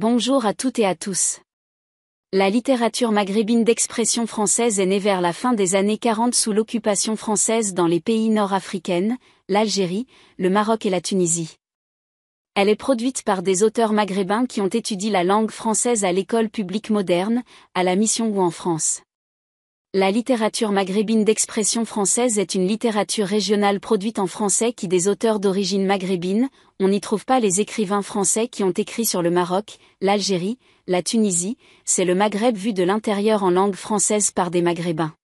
Bonjour à toutes et à tous. La littérature maghrébine d'expression française est née vers la fin des années 40 sous l'occupation française dans les pays nord-africains, l'Algérie, le Maroc et la Tunisie. Elle est produite par des auteurs maghrébins qui ont étudié la langue française à l'école publique moderne, à la Mission ou en France. La littérature maghrébine d'expression française est une littérature régionale produite en français qui des auteurs d'origine maghrébine. On n'y trouve pas les écrivains français qui ont écrit sur le Maroc, l'Algérie, la Tunisie, c'est le Maghreb vu de l'intérieur en langue française par des maghrébins.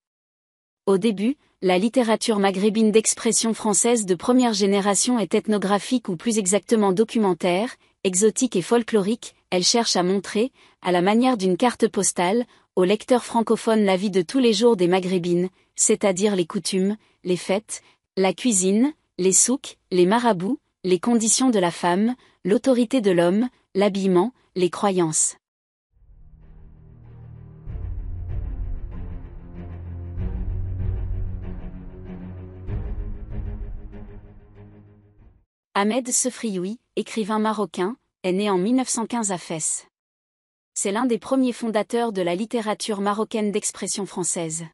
Au début, la littérature maghrébine d'expression française de première génération est ethnographique ou plus exactement documentaire, exotique et folklorique. Elle cherche à montrer, à la manière d'une carte postale, aux lecteurs francophones la vie de tous les jours des maghrébines, c'est-à-dire les coutumes, les fêtes, la cuisine, les souks, les marabouts, les conditions de la femme, l'autorité de l'homme, l'habillement, les croyances. Ahmed Sefrioui, écrivain marocain, est né en 1915 à Fès. C'est l'un des premiers fondateurs de la littérature marocaine d'expression française.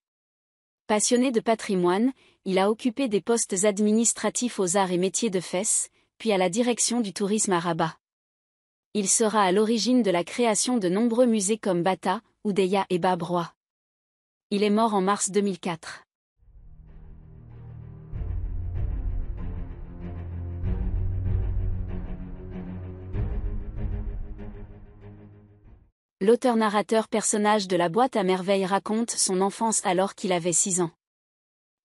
Passionné de patrimoine, il a occupé des postes administratifs aux arts et métiers de Fès, puis à la direction du tourisme à Rabat. Il sera à l'origine de la création de nombreux musées comme Bata, Oudeya et Babrois. Il est mort en mars 2004. L'auteur-narrateur personnage de la boîte à merveilles raconte son enfance alors qu'il avait 6 ans.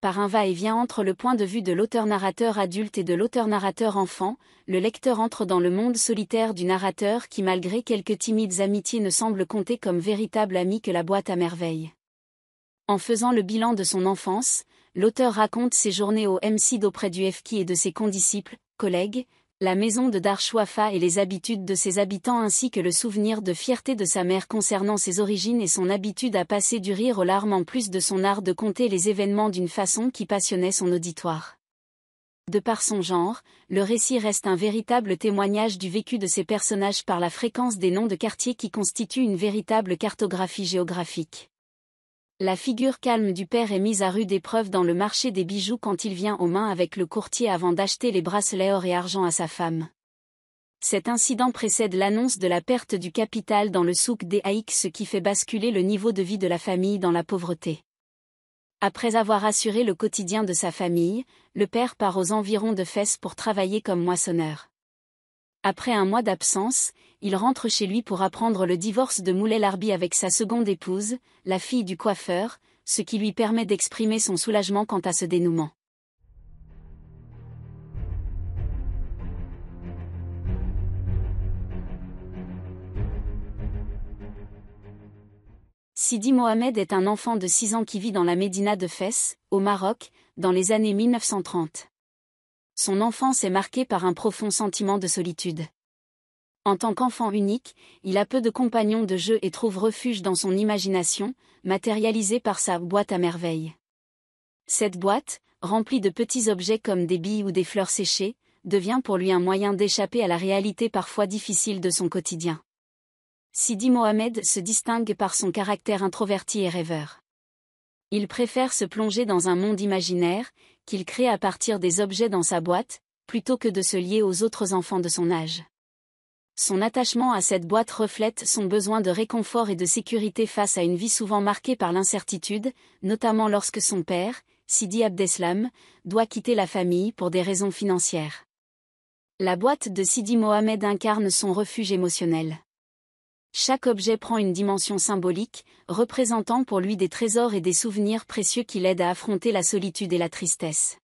Par un va-et-vient entre le point de vue de l'auteur-narrateur adulte et de l'auteur-narrateur enfant, le lecteur entre dans le monde solitaire du narrateur qui malgré quelques timides amitiés ne semble compter comme véritable ami que la boîte à merveilles. En faisant le bilan de son enfance, l'auteur raconte ses journées au MCD auprès du FQ et de ses condisciples, collègues, la maison de Dar Chouafa et les habitudes de ses habitants ainsi que le souvenir de fierté de sa mère concernant ses origines et son habitude à passer du rire aux larmes en plus de son art de conter les événements d'une façon qui passionnait son auditoire. De par son genre, le récit reste un véritable témoignage du vécu de ses personnages par la fréquence des noms de quartiers qui constituent une véritable cartographie géographique. La figure calme du père est mise à rude épreuve dans le marché des bijoux quand il vient aux mains avec le courtier avant d'acheter les bracelets or et argent à sa femme. Cet incident précède l'annonce de la perte du capital dans le souk des Haïks, ce qui fait basculer le niveau de vie de la famille dans la pauvreté. Après avoir assuré le quotidien de sa famille, le père part aux environs de Fès pour travailler comme moissonneur. Après un mois d'absence, il rentre chez lui pour apprendre le divorce de Moulay Larbi avec sa seconde épouse, la fille du coiffeur, ce qui lui permet d'exprimer son soulagement quant à ce dénouement. Sidi Mohamed est un enfant de 6 ans qui vit dans la médina de Fès, au Maroc, dans les années 1930. Son enfance est marquée par un profond sentiment de solitude. En tant qu'enfant unique, il a peu de compagnons de jeu et trouve refuge dans son imagination, matérialisée par sa boîte à merveilles. Cette boîte, remplie de petits objets comme des billes ou des fleurs séchées, devient pour lui un moyen d'échapper à la réalité parfois difficile de son quotidien. Sidi Mohamed se distingue par son caractère introverti et rêveur. Il préfère se plonger dans un monde imaginaire, qu'il crée à partir des objets dans sa boîte, plutôt que de se lier aux autres enfants de son âge. Son attachement à cette boîte reflète son besoin de réconfort et de sécurité face à une vie souvent marquée par l'incertitude, notamment lorsque son père, Sidi Abdeslam, doit quitter la famille pour des raisons financières. La boîte de Sidi Mohamed incarne son refuge émotionnel. Chaque objet prend une dimension symbolique, représentant pour lui des trésors et des souvenirs précieux qui l'aident à affronter la solitude et la tristesse.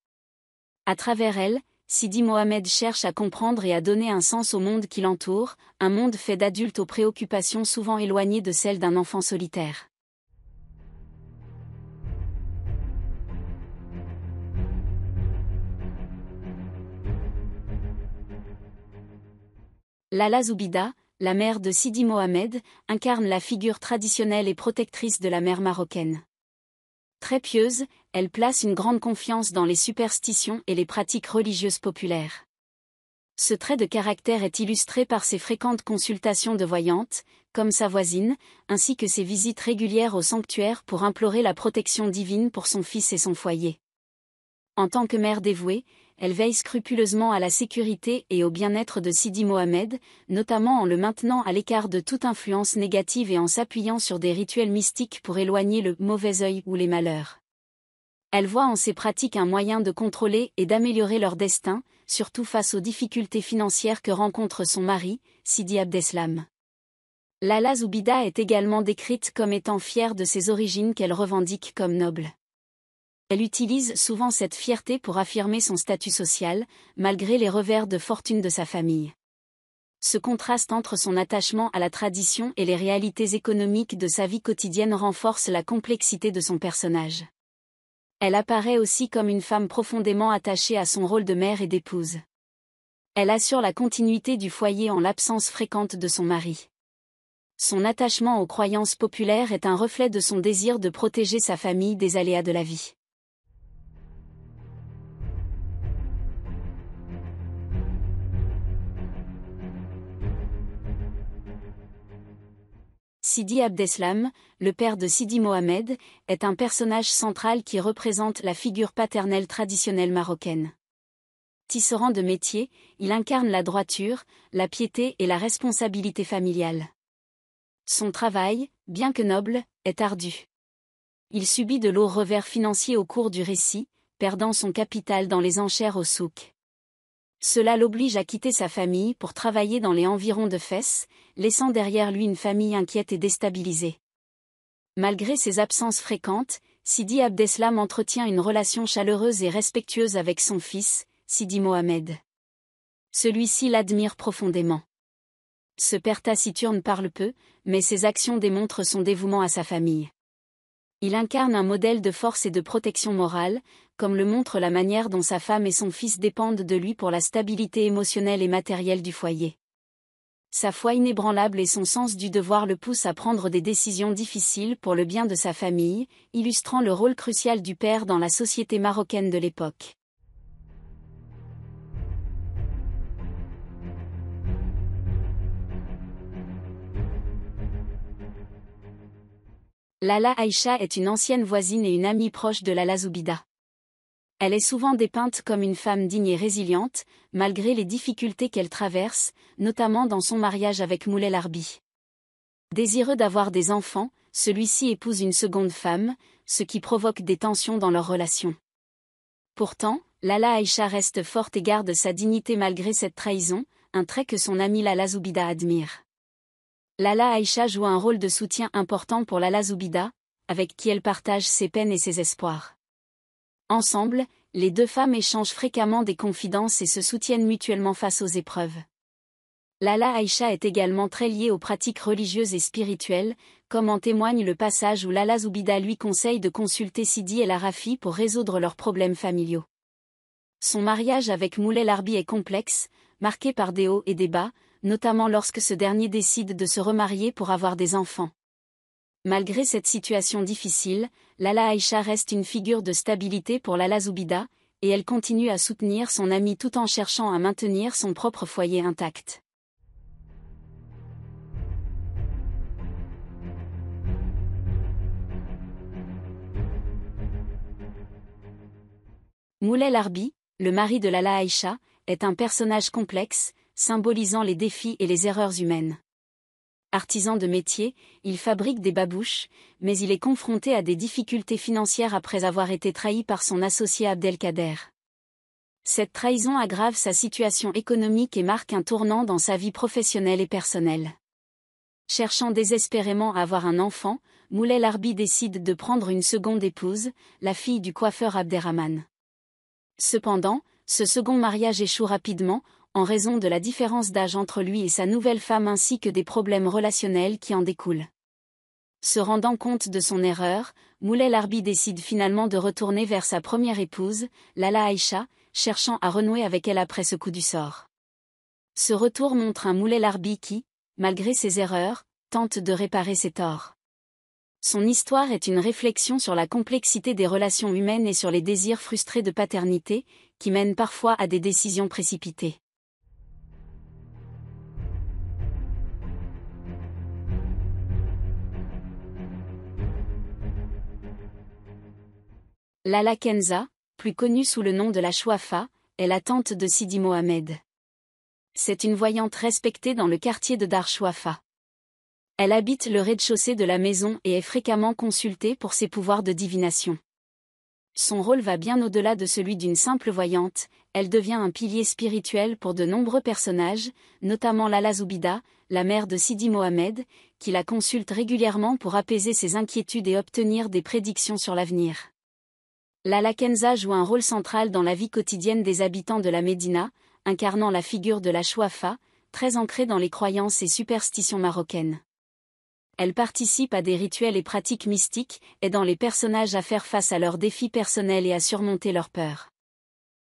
À travers elle, Sidi Mohamed cherche à comprendre et à donner un sens au monde qui l'entoure, un monde fait d'adultes aux préoccupations souvent éloignées de celles d'un enfant solitaire. Lala Zoubida, la mère de Sidi Mohamed, incarne la figure traditionnelle et protectrice de la mère marocaine. Très pieuse, elle place une grande confiance dans les superstitions et les pratiques religieuses populaires. Ce trait de caractère est illustré par ses fréquentes consultations de voyantes, comme sa voisine, ainsi que ses visites régulières au sanctuaire pour implorer la protection divine pour son fils et son foyer. En tant que mère dévouée, elle veille scrupuleusement à la sécurité et au bien-être de Sidi Mohamed, notamment en le maintenant à l'écart de toute influence négative et en s'appuyant sur des rituels mystiques pour éloigner le mauvais œil ou les malheurs. Elle voit en ces pratiques un moyen de contrôler et d'améliorer leur destin, surtout face aux difficultés financières que rencontre son mari, Sidi Abdeslam. Lala Zoubida est également décrite comme étant fière de ses origines qu'elle revendique comme nobles. Elle utilise souvent cette fierté pour affirmer son statut social, malgré les revers de fortune de sa famille. Ce contraste entre son attachement à la tradition et les réalités économiques de sa vie quotidienne renforce la complexité de son personnage. Elle apparaît aussi comme une femme profondément attachée à son rôle de mère et d'épouse. Elle assure la continuité du foyer en l'absence fréquente de son mari. Son attachement aux croyances populaires est un reflet de son désir de protéger sa famille des aléas de la vie. Sidi Abdeslam, le père de Sidi Mohamed, est un personnage central qui représente la figure paternelle traditionnelle marocaine. Tisserand de métier, il incarne la droiture, la piété et la responsabilité familiale. Son travail, bien que noble, est ardu. Il subit de lourds revers financiers au cours du récit, perdant son capital dans les enchères au souk. Cela l'oblige à quitter sa famille pour travailler dans les environs de Fès, laissant derrière lui une famille inquiète et déstabilisée. Malgré ses absences fréquentes, Sidi Abdeslam entretient une relation chaleureuse et respectueuse avec son fils, Sidi Mohamed. Celui-ci l'admire profondément. Ce père taciturne parle peu, mais ses actions démontrent son dévouement à sa famille. Il incarne un modèle de force et de protection morale, comme le montre la manière dont sa femme et son fils dépendent de lui pour la stabilité émotionnelle et matérielle du foyer. Sa foi inébranlable et son sens du devoir le poussent à prendre des décisions difficiles pour le bien de sa famille, illustrant le rôle crucial du père dans la société marocaine de l'époque. Lala Aïcha est une ancienne voisine et une amie proche de Lala Zoubida. Elle est souvent dépeinte comme une femme digne et résiliente, malgré les difficultés qu'elle traverse, notamment dans son mariage avec Moulay Larbi. Désireux d'avoir des enfants, celui-ci épouse une seconde femme, ce qui provoque des tensions dans leur relation. Pourtant, Lala Aïcha reste forte et garde sa dignité malgré cette trahison, un trait que son amie Lala Zoubida admire. Lala Aïcha joue un rôle de soutien important pour Lala Zoubida, avec qui elle partage ses peines et ses espoirs. Ensemble, les deux femmes échangent fréquemment des confidences et se soutiennent mutuellement face aux épreuves. Lala Aïcha est également très liée aux pratiques religieuses et spirituelles, comme en témoigne le passage où Lala Zoubida lui conseille de consulter Sidi El Arafi pour résoudre leurs problèmes familiaux. Son mariage avec Moulay Larbi est complexe, marqué par des hauts et des bas, notamment lorsque ce dernier décide de se remarier pour avoir des enfants. Malgré cette situation difficile, Lala Aïcha reste une figure de stabilité pour Lala Zoubida, et elle continue à soutenir son amie tout en cherchant à maintenir son propre foyer intact. Moulay Larbi, le mari de Lala Aïcha, est un personnage complexe, symbolisant les défis et les erreurs humaines. Artisan de métier, il fabrique des babouches, mais il est confronté à des difficultés financières après avoir été trahi par son associé Abdelkader. Cette trahison aggrave sa situation économique et marque un tournant dans sa vie professionnelle et personnelle. Cherchant désespérément à avoir un enfant, Moulay Larbi décide de prendre une seconde épouse, la fille du coiffeur Abderrahman. Cependant, ce second mariage échoue rapidement, en raison de la différence d'âge entre lui et sa nouvelle femme ainsi que des problèmes relationnels qui en découlent. Se rendant compte de son erreur, Moulay Larbi décide finalement de retourner vers sa première épouse, Lala Aïcha, cherchant à renouer avec elle après ce coup du sort. Ce retour montre un Moulay Larbi qui, malgré ses erreurs, tente de réparer ses torts. Son histoire est une réflexion sur la complexité des relations humaines et sur les désirs frustrés de paternité, qui mènent parfois à des décisions précipitées. Lala Kenza, plus connue sous le nom de la Chouafa, est la tante de Sidi Mohamed. C'est une voyante respectée dans le quartier de Dar Chouafa. Elle habite le rez-de-chaussée de la maison et est fréquemment consultée pour ses pouvoirs de divination. Son rôle va bien au-delà de celui d'une simple voyante, elle devient un pilier spirituel pour de nombreux personnages, notamment Lala Zoubida, la mère de Sidi Mohamed, qui la consulte régulièrement pour apaiser ses inquiétudes et obtenir des prédictions sur l'avenir. Lala Kenza joue un rôle central dans la vie quotidienne des habitants de la Médina, incarnant la figure de la Chouafa, très ancrée dans les croyances et superstitions marocaines. Elle participe à des rituels et pratiques mystiques, aidant les personnages à faire face à leurs défis personnels et à surmonter leurs peurs.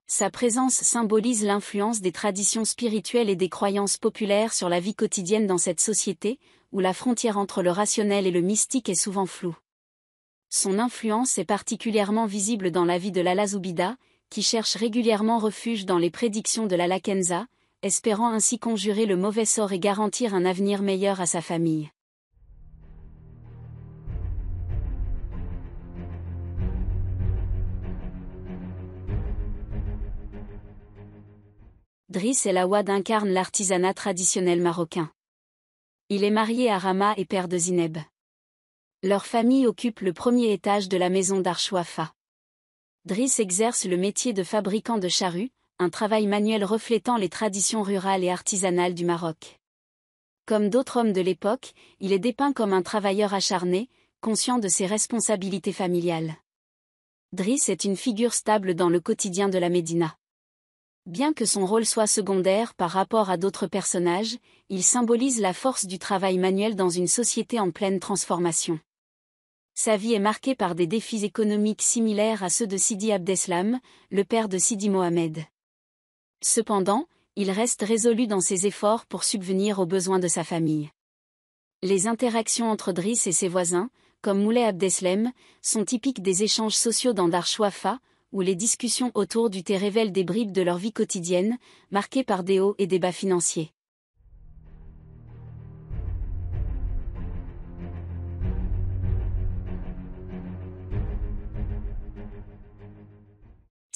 Sa présence symbolise l'influence des traditions spirituelles et des croyances populaires sur la vie quotidienne dans cette société, où la frontière entre le rationnel et le mystique est souvent floue. Son influence est particulièrement visible dans la vie de Lala Zoubida, qui cherche régulièrement refuge dans les prédictions de Lala Kenza, espérant ainsi conjurer le mauvais sort et garantir un avenir meilleur à sa famille. Driss El Awad incarne l'artisanat traditionnel marocain. Il est marié à Rama et père de Zineb. Leur famille occupe le premier étage de la maison Dar Chouafa. Driss exerce le métier de fabricant de charrues, un travail manuel reflétant les traditions rurales et artisanales du Maroc. Comme d'autres hommes de l'époque, il est dépeint comme un travailleur acharné, conscient de ses responsabilités familiales. Driss est une figure stable dans le quotidien de la Médina. Bien que son rôle soit secondaire par rapport à d'autres personnages, il symbolise la force du travail manuel dans une société en pleine transformation. Sa vie est marquée par des défis économiques similaires à ceux de Sidi Abdeslam, le père de Sidi Mohamed. Cependant, il reste résolu dans ses efforts pour subvenir aux besoins de sa famille. Les interactions entre Driss et ses voisins, comme Moulay Abdeslam, sont typiques des échanges sociaux dans Dar Chouafa, où les discussions autour du thé révèlent des bribes de leur vie quotidienne, marquées par des hauts et des bas financiers.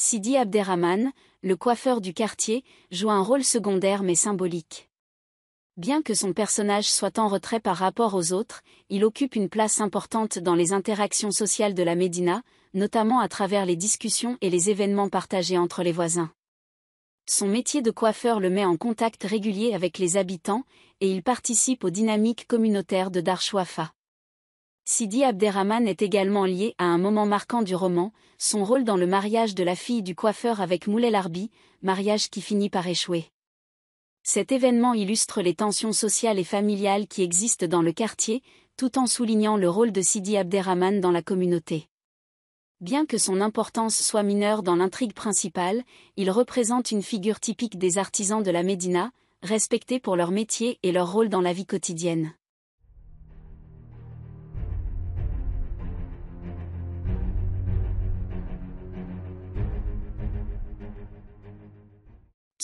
Sidi Abderrahmane, le coiffeur du quartier, joue un rôle secondaire mais symbolique. Bien que son personnage soit en retrait par rapport aux autres, il occupe une place importante dans les interactions sociales de la Médina, notamment à travers les discussions et les événements partagés entre les voisins. Son métier de coiffeur le met en contact régulier avec les habitants, et il participe aux dynamiques communautaires de Dar Chouafa. Sidi Abderrahmane est également lié à un moment marquant du roman, son rôle dans le mariage de la fille du coiffeur avec Moulay Larbi, mariage qui finit par échouer. Cet événement illustre les tensions sociales et familiales qui existent dans le quartier, tout en soulignant le rôle de Sidi Abderrahmane dans la communauté. Bien que son importance soit mineure dans l'intrigue principale, il représente une figure typique des artisans de la Médina, respectés pour leur métier et leur rôle dans la vie quotidienne.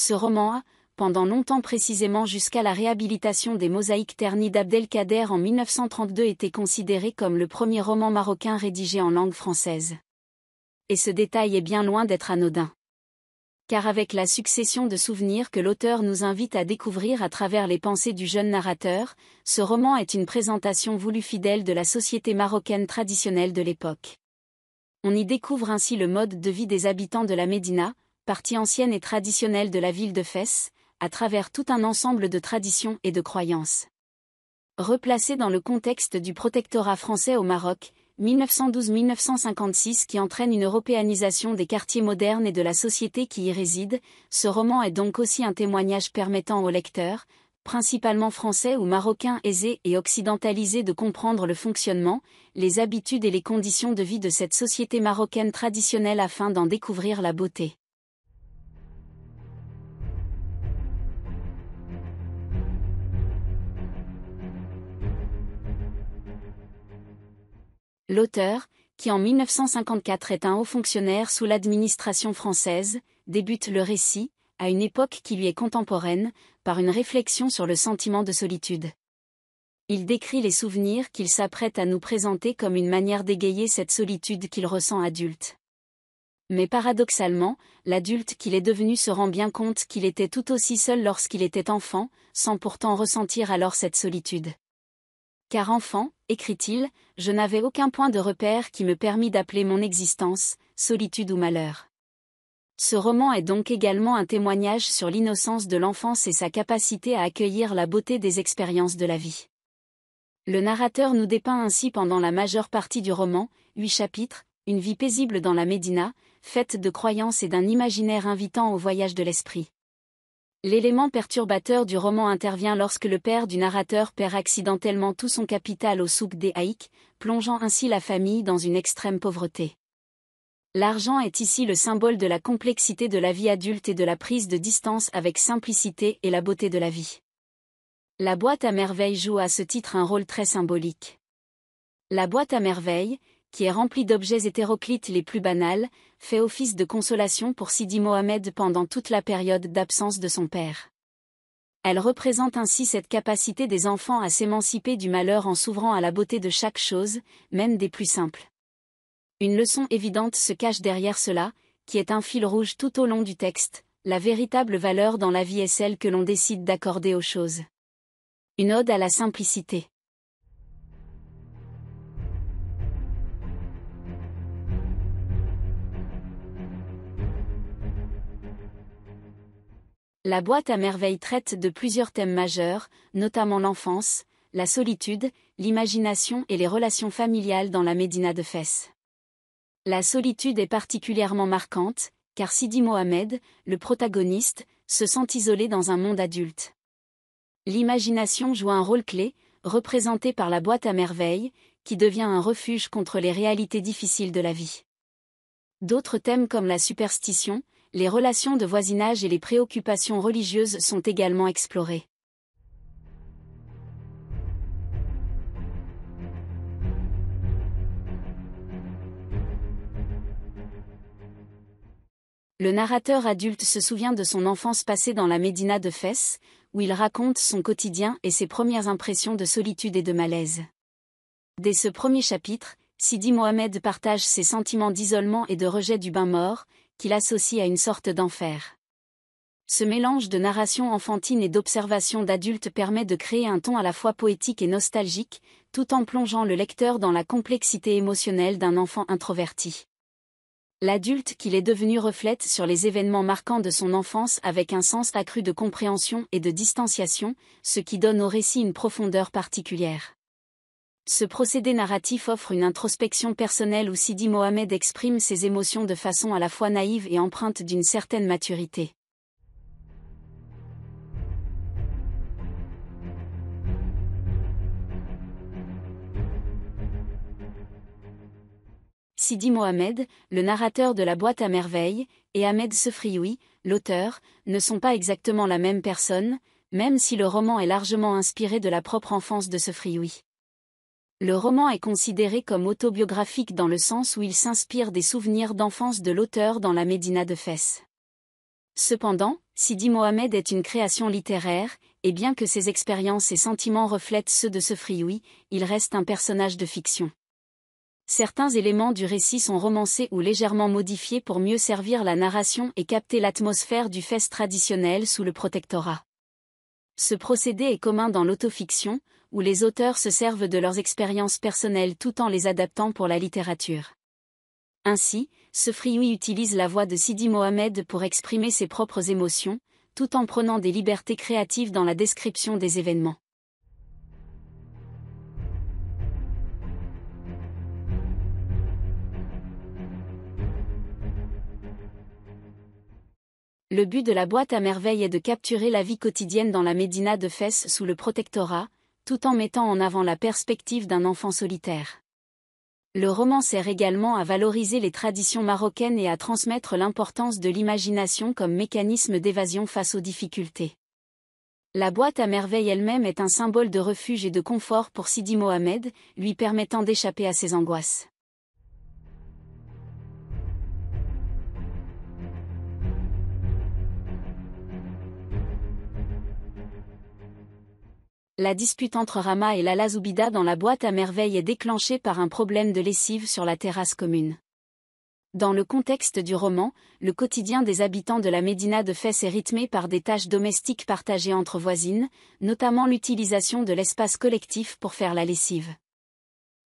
Ce roman a, pendant longtemps précisément jusqu'à la réhabilitation des mosaïques ternies d'Abdelkader en 1932, été considéré comme le premier roman marocain rédigé en langue française. Et ce détail est bien loin d'être anodin. Car avec la succession de souvenirs que l'auteur nous invite à découvrir à travers les pensées du jeune narrateur, ce roman est une présentation voulue fidèle de la société marocaine traditionnelle de l'époque. On y découvre ainsi le mode de vie des habitants de la Médina, partie ancienne et traditionnelle de la ville de Fès, à travers tout un ensemble de traditions et de croyances. Replacé dans le contexte du protectorat français au Maroc, 1912-1956 qui entraîne une européanisation des quartiers modernes et de la société qui y réside, ce roman est donc aussi un témoignage permettant aux lecteurs, principalement français ou marocains aisés et occidentalisés, de comprendre le fonctionnement, les habitudes et les conditions de vie de cette société marocaine traditionnelle afin d'en découvrir la beauté. L'auteur, qui en 1954 est un haut fonctionnaire sous l'administration française, débute le récit, à une époque qui lui est contemporaine, par une réflexion sur le sentiment de solitude. Il décrit les souvenirs qu'il s'apprête à nous présenter comme une manière d'égayer cette solitude qu'il ressent adulte. Mais paradoxalement, l'adulte qu'il est devenu se rend bien compte qu'il était tout aussi seul lorsqu'il était enfant, sans pourtant ressentir alors cette solitude. Car enfant, écrit-il, je n'avais aucun point de repère qui me permît d'appeler mon existence, solitude ou malheur. Ce roman est donc également un témoignage sur l'innocence de l'enfance et sa capacité à accueillir la beauté des expériences de la vie. Le narrateur nous dépeint ainsi pendant la majeure partie du roman, 8 chapitres, une vie paisible dans la Médina, faite de croyances et d'un imaginaire invitant au voyage de l'esprit. L'élément perturbateur du roman intervient lorsque le père du narrateur perd accidentellement tout son capital au souk des Haïk, plongeant ainsi la famille dans une extrême pauvreté. L'argent est ici le symbole de la complexité de la vie adulte et de la prise de distance avec simplicité et la beauté de la vie. La boîte à merveilles joue à ce titre un rôle très symbolique. La boîte à merveilles, qui est remplie d'objets hétéroclites les plus banals, fait office de consolation pour Sidi Mohamed pendant toute la période d'absence de son père. Elle représente ainsi cette capacité des enfants à s'émanciper du malheur en s'ouvrant à la beauté de chaque chose, même des plus simples. Une leçon évidente se cache derrière cela, qui est un fil rouge tout au long du texte, la véritable valeur dans la vie est celle que l'on décide d'accorder aux choses. Une ode à la simplicité. La boîte à merveilles traite de plusieurs thèmes majeurs, notamment l'enfance, la solitude, l'imagination et les relations familiales dans la Médina de Fès. La solitude est particulièrement marquante, car Sidi Mohamed, le protagoniste, se sent isolé dans un monde adulte. L'imagination joue un rôle clé, représenté par la boîte à merveilles, qui devient un refuge contre les réalités difficiles de la vie. D'autres thèmes comme la superstition, les relations de voisinage et les préoccupations religieuses sont également explorés. Le narrateur adulte se souvient de son enfance passée dans la Médina de Fès, où il raconte son quotidien et ses premières impressions de solitude et de malaise. Dès ce premier chapitre, Sidi Mohamed partage ses sentiments d'isolement et de rejet du bain mort, qu'il associe à une sorte d'enfer. Ce mélange de narration enfantine et d'observation d'adultes permet de créer un ton à la fois poétique et nostalgique, tout en plongeant le lecteur dans la complexité émotionnelle d'un enfant introverti. L'adulte qu'il est devenu reflète sur les événements marquants de son enfance avec un sens accru de compréhension et de distanciation, ce qui donne au récit une profondeur particulière. Ce procédé narratif offre une introspection personnelle où Sidi Mohamed exprime ses émotions de façon à la fois naïve et empreinte d'une certaine maturité. Sidi Mohamed, le narrateur de la boîte à merveilles, et Ahmed Sefrioui, l'auteur, ne sont pas exactement la même personne, même si le roman est largement inspiré de la propre enfance de Sefrioui. Le roman est considéré comme autobiographique dans le sens où il s'inspire des souvenirs d'enfance de l'auteur dans la Médina de Fès. Cependant, Sidi Mohamed est une création littéraire, et bien que ses expériences et sentiments reflètent ceux de Sefrioui, il reste un personnage de fiction. Certains éléments du récit sont romancés ou légèrement modifiés pour mieux servir la narration et capter l'atmosphère du Fès traditionnel sous le protectorat. Ce procédé est commun dans l'autofiction, où les auteurs se servent de leurs expériences personnelles tout en les adaptant pour la littérature. Ainsi, Sefrioui utilise la voix de Sidi Mohamed pour exprimer ses propres émotions, tout en prenant des libertés créatives dans la description des événements. Le but de la boîte à merveilles est de capturer la vie quotidienne dans la Médina de Fès sous le protectorat, tout en mettant en avant la perspective d'un enfant solitaire. Le roman sert également à valoriser les traditions marocaines et à transmettre l'importance de l'imagination comme mécanisme d'évasion face aux difficultés. La boîte à merveilles elle-même est un symbole de refuge et de confort pour Sidi Mohamed, lui permettant d'échapper à ses angoisses. La dispute entre Rama et Lala Zoubida dans la boîte à merveilles est déclenchée par un problème de lessive sur la terrasse commune. Dans le contexte du roman, le quotidien des habitants de la médina de Fès est rythmé par des tâches domestiques partagées entre voisines, notamment l'utilisation de l'espace collectif pour faire la lessive.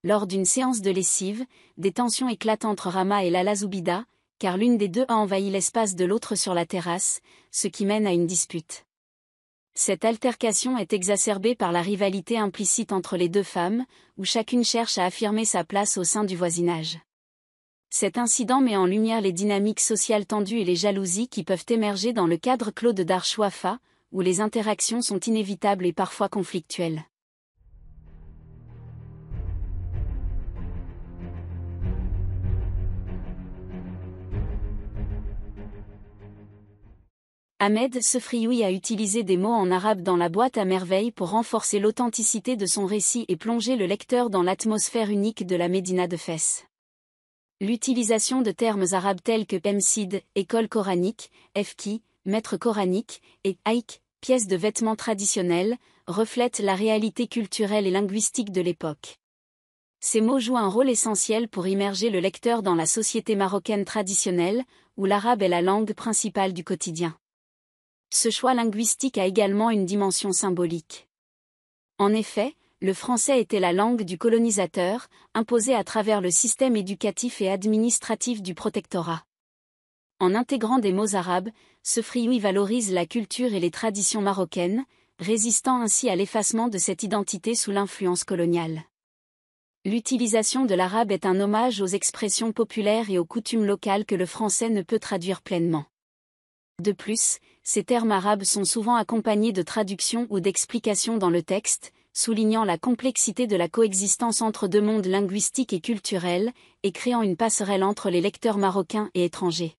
Lors d'une séance de lessive, des tensions éclatent entre Rama et Lala Zoubida, car l'une des deux a envahi l'espace de l'autre sur la terrasse, ce qui mène à une dispute. Cette altercation est exacerbée par la rivalité implicite entre les deux femmes, où chacune cherche à affirmer sa place au sein du voisinage. Cet incident met en lumière les dynamiques sociales tendues et les jalousies qui peuvent émerger dans le cadre clos de Darch Wafa, où les interactions sont inévitables et parfois conflictuelles. Ahmed Sefrioui a utilisé des mots en arabe dans la boîte à merveilles pour renforcer l'authenticité de son récit et plonger le lecteur dans l'atmosphère unique de la médina de Fès. L'utilisation de termes arabes tels que Pemsid, école coranique, Efki, maître coranique, et Aïk, pièce de vêtements traditionnels, reflète la réalité culturelle et linguistique de l'époque. Ces mots jouent un rôle essentiel pour immerger le lecteur dans la société marocaine traditionnelle, où l'arabe est la langue principale du quotidien. Ce choix linguistique a également une dimension symbolique. En effet, le français était la langue du colonisateur, imposée à travers le système éducatif et administratif du protectorat. En intégrant des mots arabes, Sefrioui valorise la culture et les traditions marocaines, résistant ainsi à l'effacement de cette identité sous l'influence coloniale. L'utilisation de l'arabe est un hommage aux expressions populaires et aux coutumes locales que le français ne peut traduire pleinement. De plus, ces termes arabes sont souvent accompagnés de traductions ou d'explications dans le texte, soulignant la complexité de la coexistence entre deux mondes linguistiques et culturels, et créant une passerelle entre les lecteurs marocains et étrangers.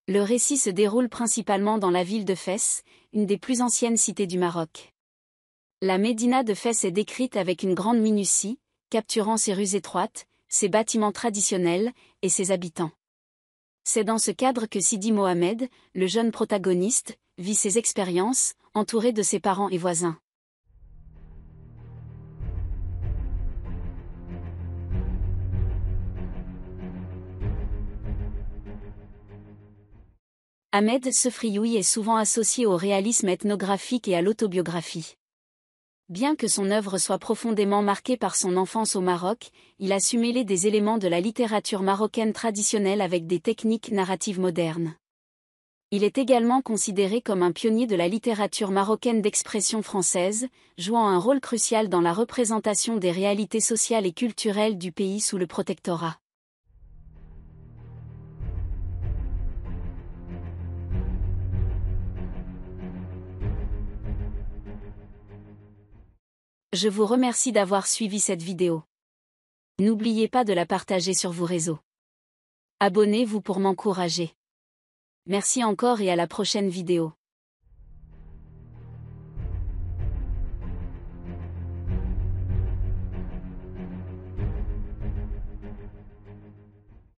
Le récit se déroule principalement dans la ville de Fès, une des plus anciennes cités du Maroc. La médina de Fès est décrite avec une grande minutie, capturant ses rues étroites, ses bâtiments traditionnels, et ses habitants. C'est dans ce cadre que Sidi Mohamed, le jeune protagoniste, vit ses expériences, entouré de ses parents et voisins. Ahmed Sefrioui est souvent associé au réalisme ethnographique et à l'autobiographie. Bien que son œuvre soit profondément marquée par son enfance au Maroc, il a su mêler des éléments de la littérature marocaine traditionnelle avec des techniques narratives modernes. Il est également considéré comme un pionnier de la littérature marocaine d'expression française, jouant un rôle crucial dans la représentation des réalités sociales et culturelles du pays sous le protectorat. Je vous remercie d'avoir suivi cette vidéo. N'oubliez pas de la partager sur vos réseaux. Abonnez-vous pour m'encourager. Merci encore et à la prochaine vidéo.